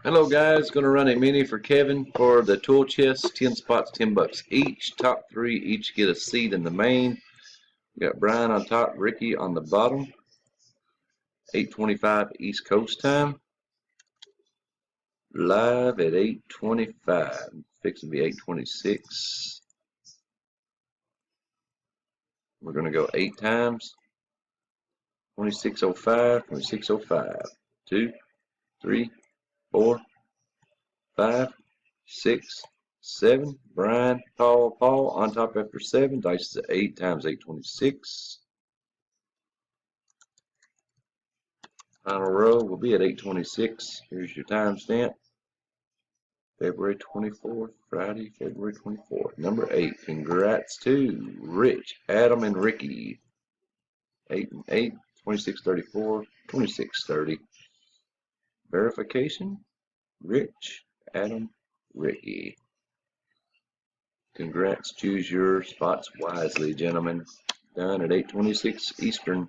Hello guys, gonna run a mini for Kevin for the tool chest, 10 spots, $10 each. Top three each get a seat in the main. We got Brian on top, Ricky on the bottom. 8:25 East Coast time. Live at 8:25. Fixing to be 8:26. We're gonna go 8 times. 26:05, 26:05. 2, 3, 4, 5, 6, 7. Brian, Paul on top after 7. Dice is 8 times 8:26. Final row will be at 8:26. Here's your timestamp. February 24th, Friday, February 24th. Number 8. Congrats to Rich, Adam, and Ricky. 8 and 8, 26:34, 26:30. Verification, Rich, Adam, Ricky. Congrats. Choose your spots wisely, gentlemen. Done at 8:26 Eastern.